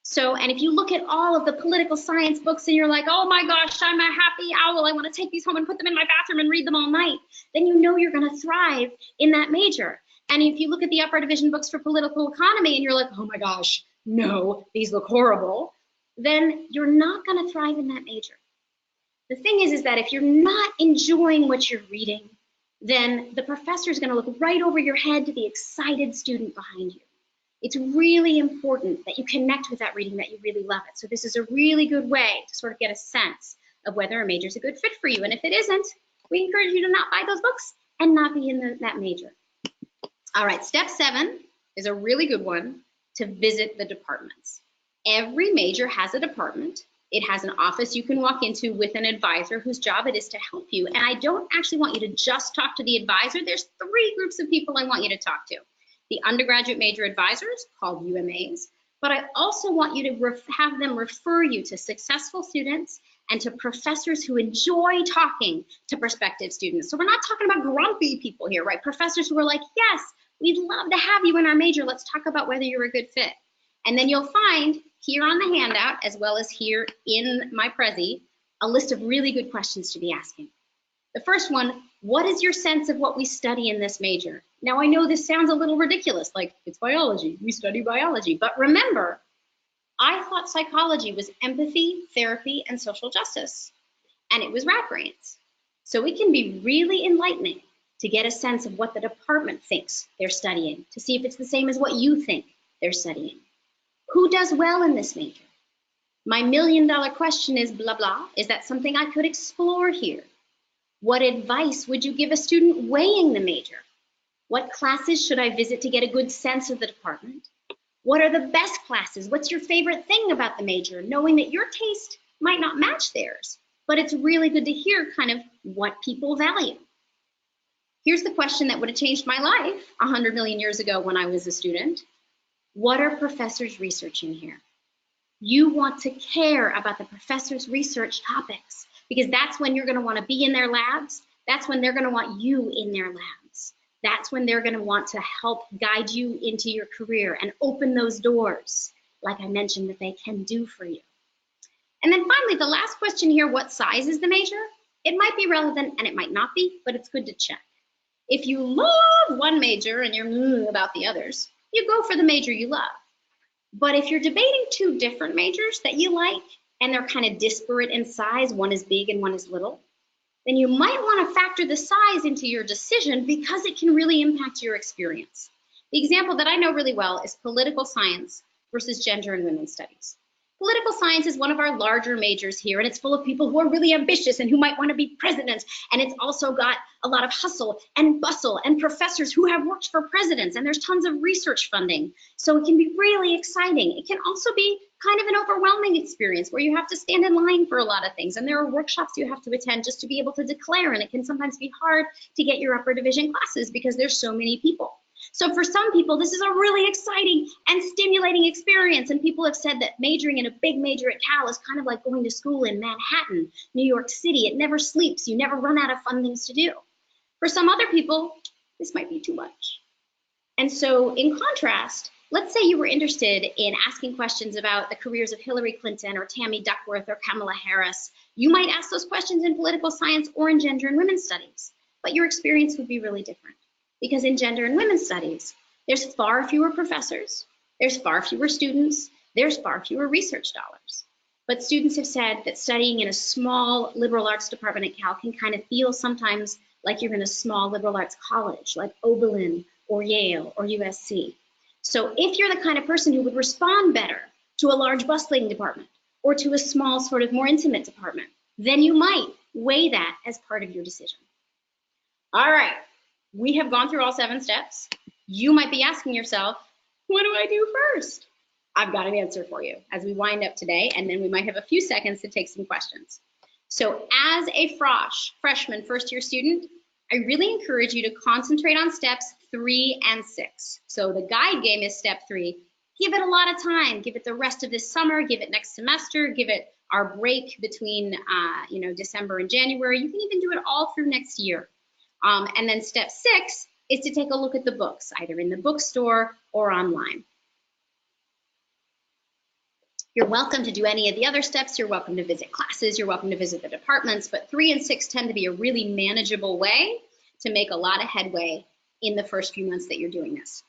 So, and if you look at all of the political science books and you're like, oh my gosh, I'm a happy owl, I want to take these home and put them in my bathroom and read them all night, then you know you're going to thrive in that major. And if you look at the upper division books for political economy and you're like, oh my gosh, no, these look horrible, then you're not going to thrive in that major. The thing is that if you're not enjoying what you're reading, then the professor is going to look right over your head to the excited student behind you. It's really important that you connect with that reading, that you really love it. So this is a really good way to sort of get a sense of whether a major is a good fit for you. And if it isn't, we encourage you to not buy those books and not be in that major. All right, step 7 is a really good one, to visit the departments. Every major has a department. It has an office you can walk into with an advisor whose job it is to help you. And I don't actually want you to just talk to the advisor. There's 3 groups of people I want you to talk to. The undergraduate major advisors, called UMAs, but I also want you to have them refer you to successful students and to professors who enjoy talking to prospective students. So we're not talking about grumpy people here, right? Professors who are like, yes, we'd love to have you in our major. Let's talk about whether you're a good fit. And then you'll find here on the handout, as well as here in my Prezi, a list of really good questions to be asking. The first one, what is your sense of what we study in this major? Now, I know this sounds a little ridiculous, like it's biology, we study biology, but remember, I thought psychology was empathy, therapy, and social justice, and it was rat brains. So it can be really enlightening to get a sense of what the department thinks they're studying, to see if it's the same as what you think they're studying. Who does well in this major? My million-dollar question is blah, blah. Is that something I could explore here? What advice would you give a student weighing the major? What classes should I visit to get a good sense of the department? What are the best classes? What's your favorite thing about the major? Knowing that your taste might not match theirs, but it's really good to hear kind of what people value. Here's the question that would have changed my life 100 million years ago when I was a student. What are professors researching here? You want to care about the professor's research topics because that's when you're going to want to be in their labs. That's when they're going to want you in their labs. That's when they're going to want to help guide you into your career and open those doors, like I mentioned, that they can do for you. And then finally, the last question here, what size is the major? It might be relevant and it might not be, but it's good to check. If you love one major and you're about the others, you go for the major you love. But if you're debating two different majors that you like and they're kind of disparate in size, one is big and one is little, then you might want to factor the size into your decision because it can really impact your experience. The example that I know really well is political science versus gender and women's studies. Political science is one of our larger majors here, and it's full of people who are really ambitious and who might want to be presidents. And it's also got a lot of hustle and bustle and professors who have worked for presidents, and there's tons of research funding. So it can be really exciting. It can also be kind of an overwhelming experience where you have to stand in line for a lot of things, and there are workshops you have to attend just to be able to declare, and it can sometimes be hard to get your upper division classes because there's so many people. So for some people, this is a really exciting and stimulating experience. And people have said that majoring in a big major at Cal is kind of like going to school in Manhattan, New York City. It never sleeps. You never run out of fun things to do. For some other people, this might be too much. And so in contrast, let's say you were interested in asking questions about the careers of Hillary Clinton or Tammy Duckworth or Kamala Harris. You might ask those questions in political science or in gender and women's studies, but your experience would be really different. Because in gender and women's studies, there's far fewer professors, there's far fewer students, there's far fewer research dollars. But students have said that studying in a small liberal arts department at Cal can kind of feel sometimes like you're in a small liberal arts college, like Oberlin or Yale or USC. So if you're the kind of person who would respond better to a large bustling department or to a small sort of more intimate department, then you might weigh that as part of your decision. All right. We have gone through all 7 steps. You might be asking yourself, what do I do first? I've got an answer for you as we wind up today, and then we might have a few seconds to take some questions. So as a freshman first-year student, I really encourage you to concentrate on steps 3 and 6. So the guide game is step 3. Give it a lot of time. Give it the rest of this summer. Give it next semester. Give it our break between December and January. You can even do it all through next year. And then step 6 is to take a look at the books, either in the bookstore or online. You're welcome to do any of the other steps. You're welcome to visit classes. You're welcome to visit the departments. But 3 and 6 tend to be a really manageable way to make a lot of headway in the first few months that you're doing this.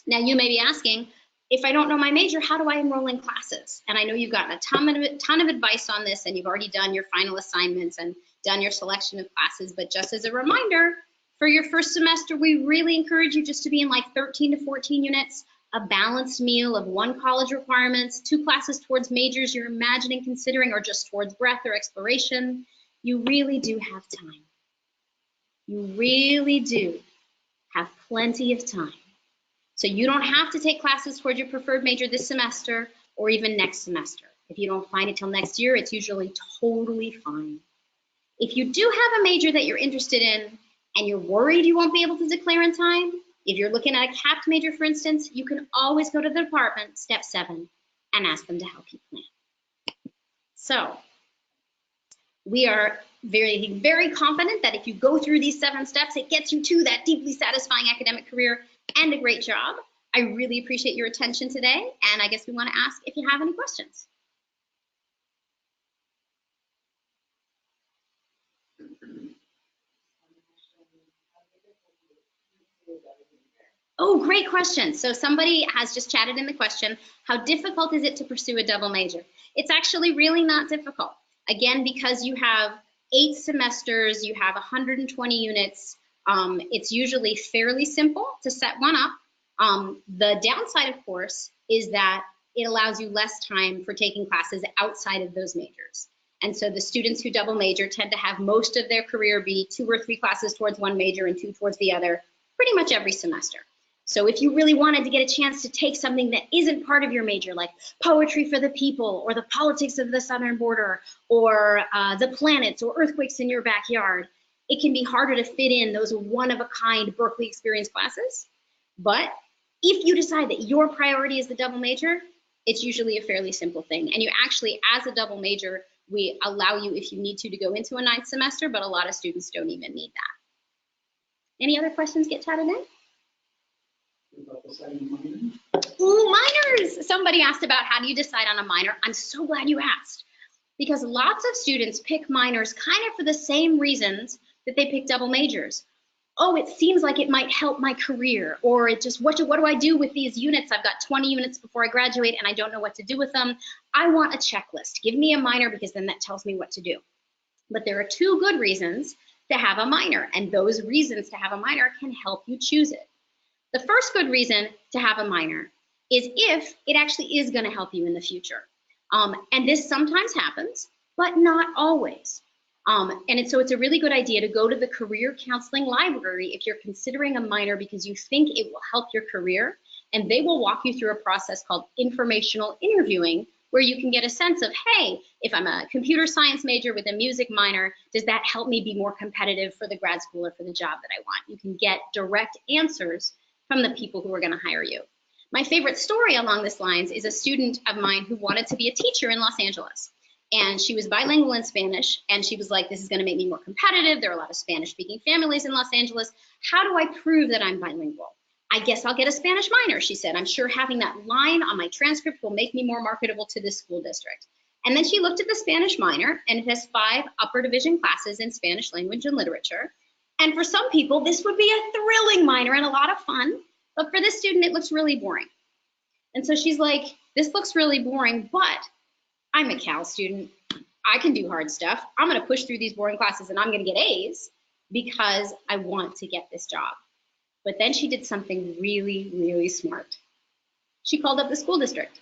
Now, you may be asking, if I don't know my major, how do I enroll in classes? And I know you've gotten a ton of advice on this, and you've already done your final assignments and done your selection of classes. But just as a reminder, for your first semester, we really encourage you just to be in like 13 to 14 units, a balanced meal of 1 college requirements, 2 classes towards majors you're imagining considering, or just towards breadth or exploration. You really do have time. You really do have plenty of time. So you don't have to take classes towards your preferred major this semester or even next semester. If you don't find it till next year, it's usually totally fine. If you do have a major that you're interested in and you're worried you won't be able to declare in time, if you're looking at a capped major, for instance, you can always go to the department, step 7, and ask them to help you plan. So we are very, very confident that if you go through these 7 steps, it gets you to that deeply satisfying academic career and a great job. I really appreciate your attention today, and I guess we want to ask if you have any questions. Oh, great question. So somebody has just chatted in the question, how difficult is it to pursue a double major? It's actually really not difficult. Again, because you have 8 semesters, you have 120 units, it's usually fairly simple to set one up. The downside, of course, is that it allows you less time for taking classes outside of those majors. And so the students who double major tend to have most of their career be 2 or 3 classes towards one major and 2 towards the other, pretty much every semester. So if you really wanted to get a chance to take something that isn't part of your major, like poetry for the people, or the politics of the southern border, or the planets, or earthquakes in your backyard, It can be harder to fit in those one-of-a-kind Berkeley experience classes. But if you decide that your priority is the double major, it's usually a fairly simple thing. And you actually, as a double major, we allow you, if you need to go into a 9th semester, but a lot of students don't even need that. Any other questions get chatted in? Ooh, minors! Somebody asked about how do you decide on a minor. I'm so glad you asked, because lots of students pick minors kind of for the same reasons that they pick double majors. Oh, it seems like it might help my career, or it just, what do I do with these units? I've got 20 units before I graduate and I don't know what to do with them. I want a checklist. Give me a minor because then that tells me what to do. But there are 2 good reasons to have a minor, and those reasons to have a minor can help you choose it. The first good reason to have a minor is if it actually is going to help you in the future. And this sometimes happens, but not always. So it's a really good idea to go to the career counseling library if you're considering a minor because you think it will help your career, and they will walk you through a process called informational interviewing, where you can get a sense of, hey, if I'm a computer science major with a music minor, does that help me be more competitive for the grad school or for the job that I want? You can get direct answers from the people who are going to hire you. My favorite story along this lines is a student of mine who wanted to be a teacher in Los Angeles. And she was bilingual in Spanish, and she was like, this is going to make me more competitive. There are a lot of Spanish-speaking families in Los Angeles. How do I prove that I'm bilingual? I guess I'll get a Spanish minor, she said. I'm sure having that line on my transcript will make me more marketable to this school district. And then she looked at the Spanish minor, and it has 5 upper division classes in Spanish language and literature. And for some people, this would be a thrilling minor and a lot of fun. But for this student, it looks really boring. And so she's like, this looks really boring, but I'm a Cal student. I can do hard stuff. I'm going to push through these boring classes and I'm going to get A's because I want to get this job. But then she did something really, really smart. She called up the school district.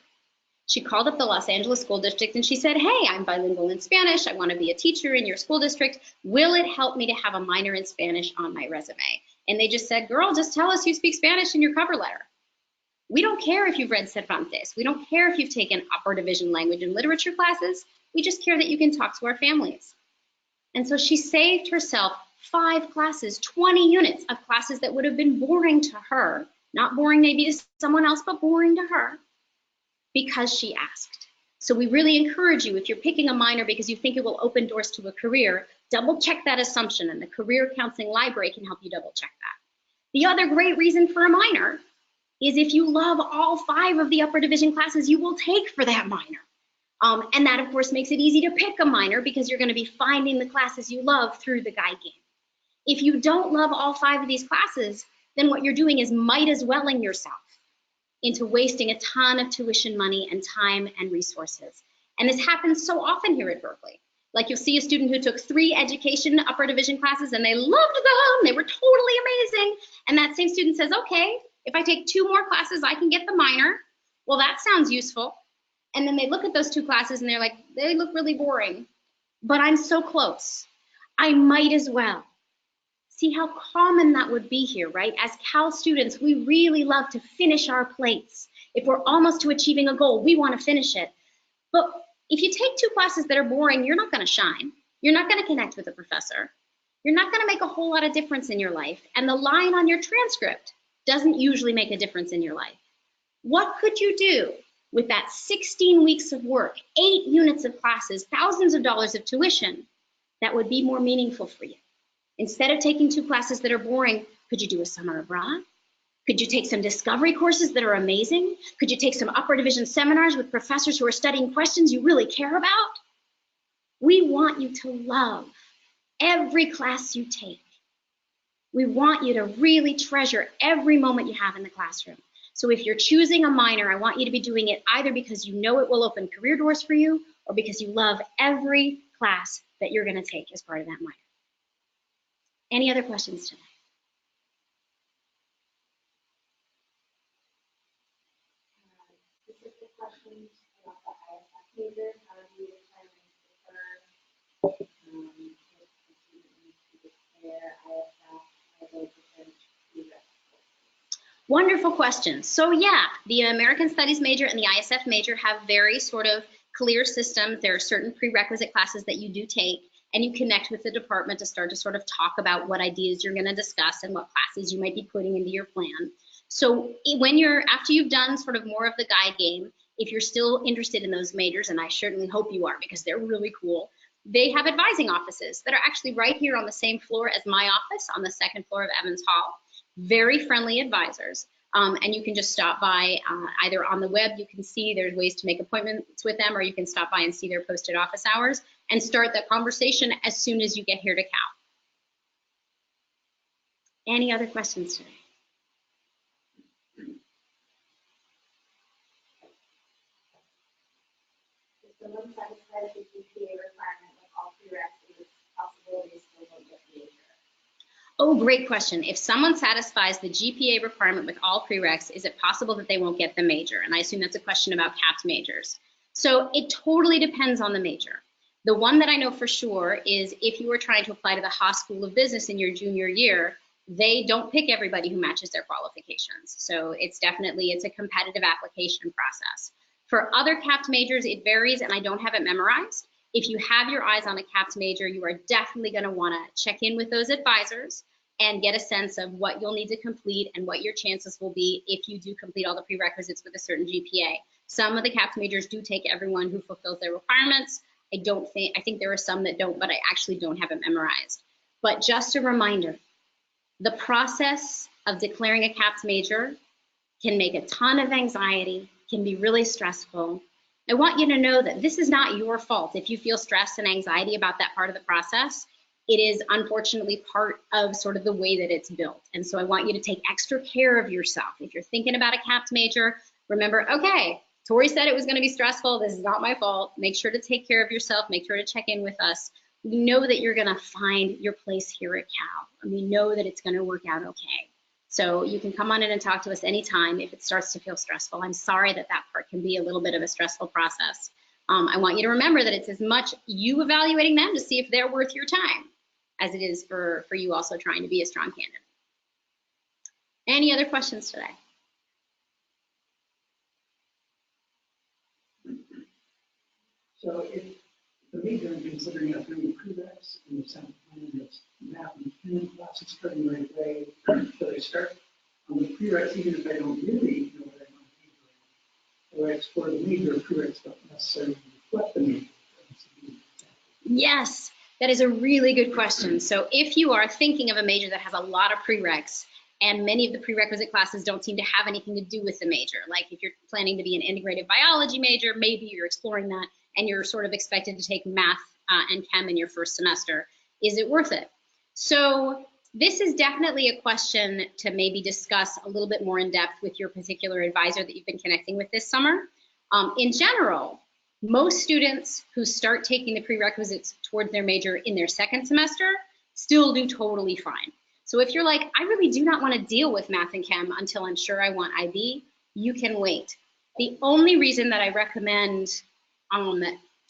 She called up the Los Angeles school district and she said, hey, I'm bilingual in Spanish. I want to be a teacher in your school district. Will it help me to have a minor in Spanish on my resume? And they just said, girl, just tell us you speak Spanish in your cover letter. We don't care if you've read Cervantes. We don't care if you've taken upper division language and literature classes. We just care that you can talk to our families. And so she saved herself 5 classes, 20 units of classes that would have been boring to her, not boring maybe to someone else, but boring to her, because she asked. So we really encourage you, if you're picking a minor because you think it will open doors to a career, double check that assumption, and the Career Counseling Library can help you double check that. The other great reason for a minor is if you love all 5 of the upper division classes you will take for that minor. And that, of course, makes it easy to pick a minor because you're going to be finding the classes you love through the guide game. If you don't love all 5 of these classes, then what you're doing is might as welling yourself into wasting a ton of tuition money and time and resources. And this happens so often here at Berkeley. Like you'll see a student who took 3 education upper division classes and they loved them, they were totally amazing. And that same student says, okay, if I take 2 more classes, I can get the minor. Well, that sounds useful. And then they look at those 2 classes and they're like, they look really boring, but I'm so close. I might as well. See how common that would be here, right? As Cal students, we really love to finish our plates. If we're almost to achieving a goal, we want to finish it. But if you take 2 classes that are boring, you're not going to shine. You're not going to connect with a professor. You're not going to make a whole lot of difference in your life. And the line on your transcript doesn't usually make a difference in your life. What could you do with that 16 weeks of work, 8 units of classes, thousands of dollars of tuition that would be more meaningful for you? Instead of taking 2 classes that are boring, could you do a summer abroad? Could you take some discovery courses that are amazing? Could you take some upper division seminars with professors who are studying questions you really care about? We want you to love every class you take. We want you to really treasure every moment you have in the classroom. So if you're choosing a minor, I want you to be doing it either because you know it will open career doors for you or because you love every class that you're going to take as part of that minor. Any other questions today? Specific questions about the ISF major. How do you determine the firm? Wonderful questions. So yeah, the American Studies major and the ISF major have very sort of clear systems. There are certain prerequisite classes that you do take, and you connect with the department to start to sort of talk about what ideas you're going to discuss and what classes you might be putting into your plan. So after you've done sort of more of the guide game, if you're still interested in those majors, and I certainly hope you are because they're really cool, they have advising offices that are actually right here on the same floor as my office on the second floor of Evans Hall. Very friendly advisors. And you can just stop by either on the web. You can see there's ways to make appointments with them, or you can stop by and see their posted office hours and start that conversation as soon as you get here to Cal. Any other questions today? If someone satisfies the GPA requirement with all prereqs, is it possible they still won't get the major? Oh, great question. If someone satisfies the GPA requirement with all prereqs, is it possible that they won't get the major? And I assume that's a question about capped majors. So it totally depends on the major. The one that I know for sure is if you are trying to apply to the Haas School of Business in your junior year, they don't pick everybody who matches their qualifications. So it's a competitive application process. For other capped majors, it varies, and I don't have it memorized. If you have your eyes on a capped major, you are definitely going to want to check in with those advisors and get a sense of what you'll need to complete and what your chances will be if you do complete all the prerequisites with a certain GPA. Some of the capped majors do take everyone who fulfills their requirements. I think there are some that don't, but I actually don't have it memorized. But just a reminder, the process of declaring a capped major can make a ton of anxiety, can be really stressful. I want you to know that this is not your fault if you feel stress and anxiety about that part of the process. It is unfortunately part of sort of the way that it's built. And so I want you to take extra care of yourself. If you're thinking about a capped major, remember, okay, Tori said it was going to be stressful. This is not my fault. Make sure to take care of yourself. Make sure to check in with us. We know that you're going to find your place here at Cal, and we know that it's going to work out okay. So you can come on in and talk to us anytime if it starts to feel stressful. I'm sorry that that part can be a little bit of a stressful process. I want you to remember that it's as much you evaluating them to see if they're worth your time as it is for you also trying to be a strong candidate. Any other questions today? So if the major is considering a 3 prereqs in the second plan, it's math and Chem classes starting right away, so they start on the prereqs even if I don't really know what I want to major in. So I explore the major prereqs don't necessarily reflect the major. Yes, that is a really good question. So if you are thinking of a major that has a lot of prereqs, and many of the prerequisite classes don't seem to have anything to do with the major, like if you're planning to be an integrated biology major, maybe you're exploring that and you're sort of expected to take math and chem in your first semester, is it worth it? So this is definitely a question to maybe discuss a little bit more in depth with your particular advisor that you've been connecting with this summer. In general, most students who start taking the prerequisites towards their major in their second semester still do totally fine. So if you're like, I really do not want to deal with math and chem until I'm sure I want IB, you can wait. The only reason that I recommend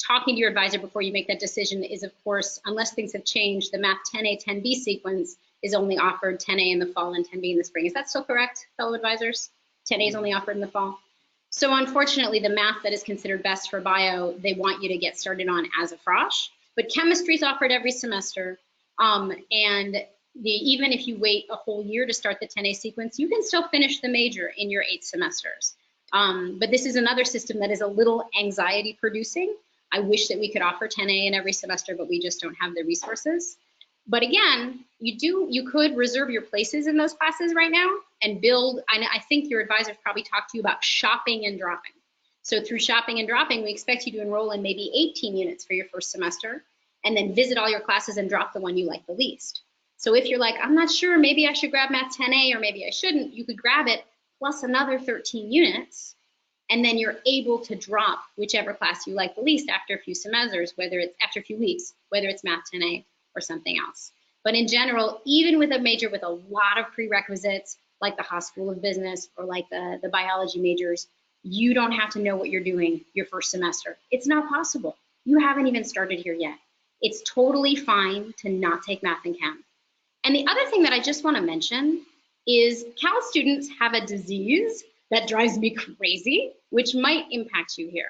talking to your advisor before you make that decision is, of course, unless things have changed, the math 10A, 10B sequence is only offered 10A in the fall and 10B in the spring. Is that still correct, fellow advisors? 10A is only offered in the fall. So unfortunately, the math that is considered best for bio, they want you to get started on as a frosh. But chemistry is offered every semester. Even if you wait a whole year to start the 10A sequence, you can still finish the major in your 8 semesters. But this is another system that is a little anxiety producing. I wish that we could offer 10A in every semester, but we just don't have the resources. But again, you could reserve your places in those classes right now and build. I think your advisors probably talked to you about shopping and dropping. So through shopping and dropping, we expect you to enroll in maybe 18 units for your first semester and then visit all your classes and drop the one you like the least. So if you're like, I'm not sure, maybe I should grab math 10A or maybe I shouldn't, you could grab it plus another 13 units, and then you're able to drop whichever class you like the least after a few semesters, whether it's after a few weeks, whether it's math 10A or something else. But in general, even with a major with a lot of prerequisites, like the Haas School of Business or like the biology majors, you don't have to know what you're doing your first semester. It's not possible. You haven't even started here yet. It's totally fine to not take math and chem. And the other thing that I just want to mention is Cal students have a disease that drives me crazy, which might impact you here.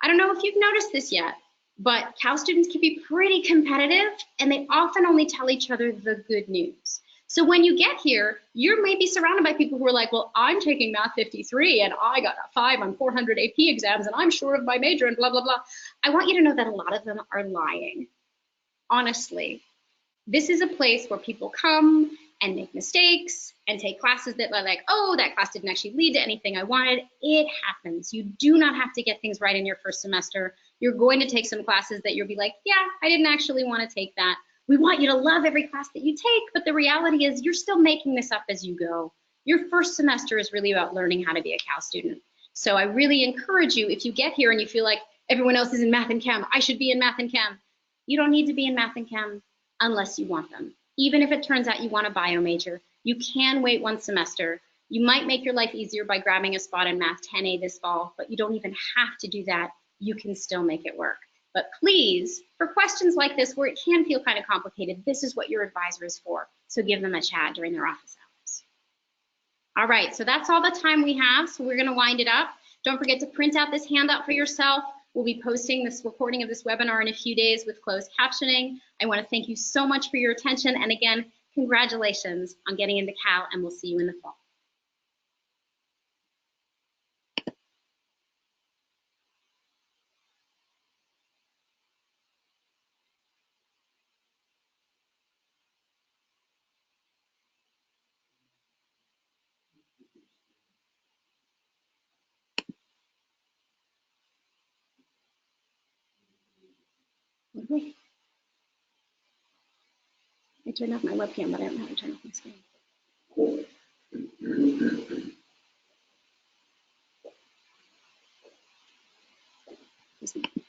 I don't know if you've noticed this yet, But Cal students can be pretty competitive, and they often only tell each other the good news. So when you get here, you may be surrounded by people who are like, well, I'm taking Math 53 and I got a 5 on 400 AP exams and I'm sure of my major and blah, blah, blah. I want you to know that a lot of them are lying. Honestly, this is a place where people come and make mistakes and take classes that are like, oh, that class didn't actually lead to anything I wanted. It happens. You do not have to get things right in your first semester. You're going to take some classes that you'll be like, yeah, I didn't actually want to take that. We want you to love every class that you take, but the reality is you're still making this up as you go. Your first semester is really about learning how to be a Cal student. So I really encourage you, if you get here and you feel like everyone else is in math and chem, I should be in math and chem. You don't need to be in math and chem unless you want them. Even if it turns out you want a bio major, you can wait one semester. You might make your life easier by grabbing a spot in Math 10A this fall, but you don't even have to do that. You can still make it work. But please, for questions like this where it can feel kind of complicated, this is what your advisor is for. So give them a chat during their office hours. All right, so that's all the time we have. So we're gonna wind it up. Don't forget to print out this handout for yourself. We'll be posting this recording of this webinar in a few days with closed captioning. I want to thank you so much for your attention. And again, congratulations on getting into Cal, and we'll see you in the fall. I turned off my webcam, but I don't know how to turn off my screen. This one.